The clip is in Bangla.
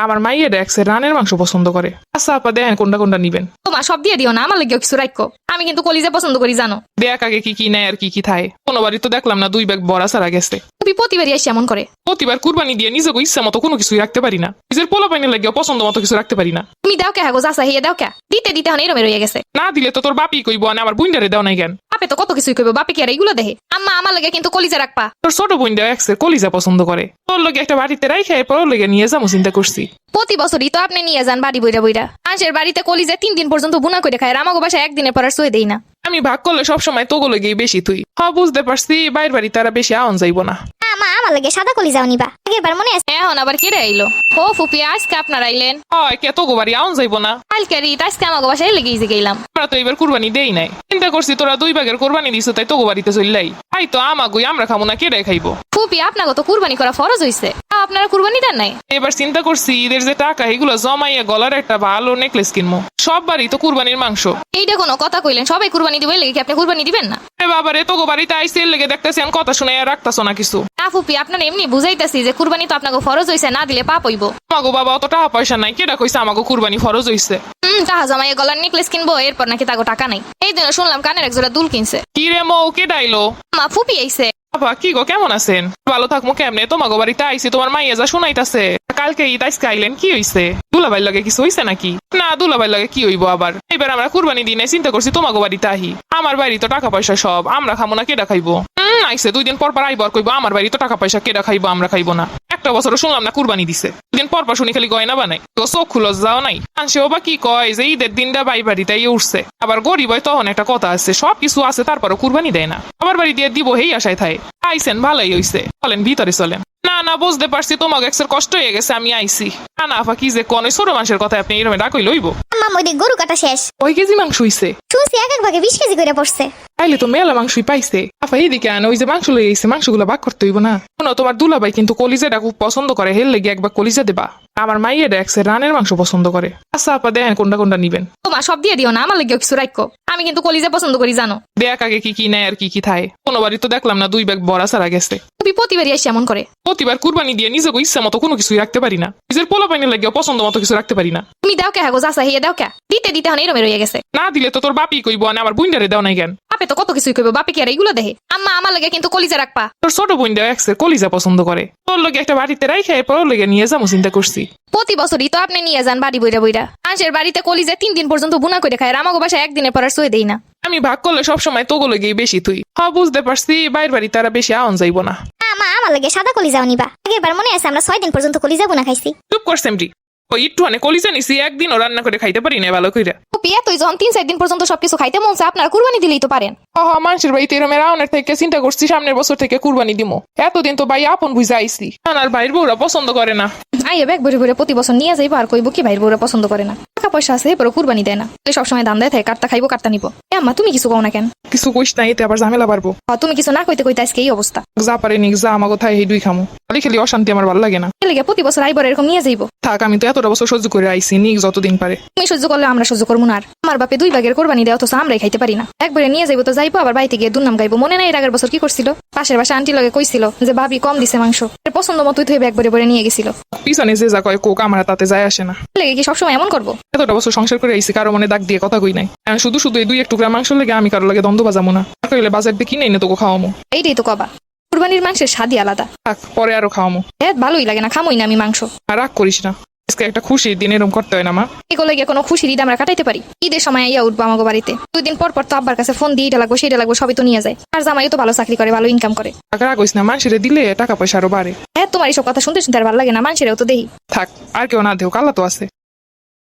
আমার মাইয়ে দেখছে রানের মাংস পছন্দ করে। আচ্ছা আপা দেখেন কোনটা কোনটা নিবেন। তোমার সব দিয়ে দিও না, আমার লাগেও কিছু রাখো। আমি কিন্তু কলিজা পছন্দ করি জানো। দেখ আগে কি কি নেয় আর কি কি থায়। কোনোবারই তো দেখলাম না 2 ব্যাগ বড়া ছাড়া গেছে। তুমি প্রতিবারই আসি এমন করে। প্রতিবার কুরবানি দিয়ে নিজেকে ইচ্ছা মতো কোনো কিছুই রাখতে পারি না। নিজের পোলা পাইনে লাগিয়ে পছন্দ মতো কিছু রাখতে পারি না। তুমি দাও কে হাগো যাসা হিয়ে দাও কে দিতে দিতে হন এরমে রয়ে গেছে। না দিলে তো তোর বাপি কইব না আমার বুইন্ডারে দেও নাই কেন। বাপে তো কত কিছুই কইবো, বাপে কি আর এইগুলো দেহে। আম্মা আমার লাগে কিন্তু কলিজা রাখবা। তোর ছোট বুইন্ডা এক্সের কলিজা পছন্দ করে। তোর লগে একটা বাড়িতে রাইখে এরপর ওর লগে নিয়ে যাবো চিন্তা করছি। প্রতি বছরই তো আপনি নিয়ে যান বাড়ি বইরা বইরা। মানুষের বাড়িতে কলিজা 3 দিন পর্যন্ত বুনা করে খায়, আর আমাগো বাসায় একদিনের পর আর সয়ে দেই না। আমি ভাগ করলে সবসময় তোগো লগেই বেশি তুই। হ্যাঁ বুঝতে পারছি বাইর বাড়ি তারা বেশি আওন যাইব না। মা আমার লাগে সাদা কলিজাও নিবা, আগেরবার মনে আছে? এখন আবার কেড়ে আইলো। ও ফুপি আজকে আপনার আইলেন? হয় কে তোগো বাড়ি আওন যাইব না। কালকে রিত আজকে আমাগো বাসায় লেগেই যে গেলাম। আমরা তো এবার কুরবানি দেই নাই। চিন্তা করছি তোরা 2 ভাগের কুরবানি দিছ তাই তোগো বাড়িতে চললাই। তাই তো আমাগুই আমরা খাবো না কেড়ে খাইবো। ফুপি আপনাকে তো কুরবানি করা ফরজ হইছে, আপনারা কুরবানি দেন নাই? এবার চিন্তা করছি ঈদের যে টাকা এগুলো জমাইয়া গলার একটা ভালো নেকলেস কিনবো। সব বাড়ি তো কুরবানির মাংস। এইটা কোনো কথা কইলেন? সবাই কুরবানি দিবে লেগে কি আপনি কুরবানি দিবেন না? বাবা রে তোগো বাড়িতে আইসে লেগে দেখতেছি আমি কথা শুনে রাখতাছো না কিছু। না ফুপি আপনার এমনি বুঝাইতেছি যে কুরবানি তো আপনাকে ফরজ হইছে, না দিলে পাপ হইব। আমাগো বাবা অত টাকা পয়সা নাই, কেডা কইছে আমাগো কুরবানি ফরজ হইছে। টাকা জমাইয়া গলার নেকলেস কিনবো, এরপর নাকি তাগো টাকা নাই। এই দিন শুনলাম কানের এক জোড়া দুল কিনছে। কি রে মৌ কেডা আইলো? মা ফুপি আইছে। বাবা কি গো কেমন আছেন? ভালো থাকবো কেমনে? তোমাগো বাড়িতে আইছি তোমার মাইয়া যা শুনাইতাছে। কালকে ঈদ আজকে আইলেন কি হইছে? দুলাভাইর লগে কিছু হইছে নাকি? না দুলাভাইর লগে কি হইব আবার। এবার আমরা কুরবানি দিনে চিন্তা করছি তোমাগো বাড়িতে আহি। আমার বাড়ি তো টাকা পয়সা সব, আমরা খাবো না কেডা খাইবো? আইসে 2 দিন পর পর আইবার কইবো আমার বাড়ি তো টাকা পয়সা কেডা খাইবো, আমরা খাইবো না। একটা বছর শুনলাম না কুরবানি দিছে, 2 দিন পর পর শুনি খালি গয়না বানাই। তো চোখ খুলস যাও নাই। আনছেও বা কি কয় যে ঈদের দিনটা বাই বাড়িতে উঠছে। আবার গরিব হয় তখন একটা কথা আছে, সব কিছু আছে তারপরও কুরবানি দেয় না। আবার বাড়ি দিয়ে দিব হেই আশায় থাই। আইসেন ভালোই হইছে, চলেন ভিতরে চলেন। না না বুঝতে পারছি তোমাকে এক্সের কষ্ট হয়ে গেছে আমি আইছি। না আফা কি যে কোন ছোট মানুষের কথা আপনি এরকম ডাকই লইব। আম্মা ওই গরু কাটা শেষ। কয় কেজি মাংস হইছে? শুনছি এক ভাগে 20 কেজি করে পড়ছে। তাইলে তো মেলা মাংসই পাইছে। আফা এইদিকে আনে ওই যে মাংস লই আইছে, মাংসগুলো ভাগ করতে হইব না? শোনো তোমার দুলাভাই কিন্তু কলিজাটা খুব পছন্দ করে, হেল লেগে একবার কলিজা দেবা। আমার মাইয়ে দেখছে রানের মাংস পছন্দ করে। আচ্ছা আপা দেখেন কোনটা কোনটা নিবেন। তোমার সব দিয়ে দিও না, আমার লাগেও কিছু রাখো। আমি কিন্তু কলিজা পছন্দ করি জানো। দেখ আগে কি কি নেয় আর কি কি থায়। কোনোবারই তো দেখলাম না 2 ব্যাগ বড়া ছাড়া গেছে। তুমি প্রতিবারই আসি এমন করে। প্রতিবার কুরবানি দিয়ে নিজেকে ইচ্ছা মতো কোনো কিছুই রাখতে পারি না। নিজের পোলা পাইনে লাগিয়ে পছন্দ মতো কিছু রাখতে পারি না। তুমি দাও কে হাগো যাসা হিয়ে দাও কে দিতে দিতে হন এরমে রয়ে গেছে। না দিলে তো তোর বাপি কইব না আমার বুইন্ডারে দেও নাই কেন। বাপে তো কত কিছুই কইবো, বাপে কি আর এইগুলো দেহে। আম্মা আমার লাগে কিন্তু কলিজা রাখবা। তোর ছোট বুইন্ডা এক্সের কলিজা পছন্দ করে। তোর লগে একটা বাড়িতে রাইখে এরপর ওর লগে নিয়ে যাবো চিন্তা করছি। প্রতি বছরই তো আপনি নিয়ে যান বাড়ি বইরা বইরা। মানুষের বাড়িতে কলিজা 3 দিন পর্যন্ত বুনা করে খায়, আর আমাগো বাসায় একদিনের পর আর সয়ে দেই না। আমি ভাগ করলে সবসময় তোগো লগেই বেশি তুই। হ্যাঁ বুঝতে পারছি বাইর বাড়ি তারা বেশি আওন যাইব না। মা আমার লাগে সাদা কলিজাও নিবা, আগেরবার মনে আছে আমরা 6 দিন পর্যন্ত কলিজা বুনা খাইছি। চুপ করছেন রি। ওই একটু অনেক কলিজা নিছি, একদিনও রান্না করে খাইতে পারি না ভালো কইরা। ফুপি তুই যখন 3-4 দিন পর্যন্ত সবকিছু খাইতে মন চায়, আপনারা কুরবানি দিলেই তো পারেন। মানুষের বাড়িতে এরম রাউনের থেকে চিন্তা করছি সামনের বছর থেকে কুরবানি দিমো। এতদিন তো ভাই আপন বুঝে আইছি, আর ভাইয়ের বউরা পছন্দ করে না। আইয়ে ব্যাগ ভরে ভরে প্রতি বছর নিয়ে যাইবো, আর কইবো কি ভাইয়ের বউরা পছন্দ করে না। টাকা পয়সা আছে এরপর কুরবানি দেয় না, সবসময় দাম দেয় থাকে কাটতা খাইবো কাটতা নিবো। আম্মা তুমি কিছু কও না কেন? কিছু কইস না, এতে আবার ঝামেলা পারবো। তুমি কিছু না কইতে কইতে আজকে এই অবস্থা। যা পারে নিক যা আমার কোথায় এই 2 খামো। খালি খালি অশান্তি আমার ভালো লাগে না। এলাকে প্রতি বছর আইবার এরকম নিয়ে যাইবো। থাক আমি তো এতটা বছর সহ্য করে আইছি, নিক যতদিন পারে। তুমি সহ্য করলে আমরা সহ্য করবো না। আর আমার বাপে 2 ভাগের কোরবানি দেয়, অথচ আমরাই খাইতে পারি না। একবারে নিয়ে যাইবো তো যাইবো, আবার বাড়িতে গিয়ে দুর্নাম গাইবো। মনে নাই এর আগের বছর কি করছিল? পাশের বাসা আন্টি লগে কইছিল যে ভাবি কম দিছে মাংস, এর পছন্দ মতোই তুই একবারে ভরে নিয়ে গেছিল। পিছনে যে যা কয় কোক আমার তাতে যায় আসে না। লেগে কি সবসময় এমন করবো? এতটা বছর সংসার করে আইছি, কারো মনে দাগ দিয়ে কথা কই নাই। আমি শুধু শুধু এই 2 টুকরা মাংস লেগে আমি কারো লাগে দ্বন্দ্ব বাজামো না। কইলে বাজার দিয়ে কিনে এনে তোকে খাওয়ামো। এইটাই তো কবা, কুরবানির মাংসের স্বাদই আলাদা। থাক পরে আরো খাওয়ামো। ভালোই লাগে না, খামোই না আমি মাংস। আর রাগ করিস না, আজকে একটা খুশির দিন এরকম করতে হয় না মা। এগুলো গিয়ে কোনো খুশির ঈদ আমরা কাটাইতে পারি? ঈদের সময় ইয়া উঠবো আমাকে বাড়িতে, 2 দিন পর পর তো আব্বার কাছে ফোন দিয়ে এটা লাগবো সেটা লাগবো সবই তো নিয়ে যায়। আর জামাই তো ভালো চাকরি করে, ভালো ইনকাম করে। রাগ করিস না, মানুষের দিলে টাকা পয়সা আরো বাড়ে। তোমার এইসব কথা শুনতে শুনতে আর ভালো লাগে না, মানুষেরও তো দেই। থাক আর কেউ না দেও, কাল্লা তো আছে।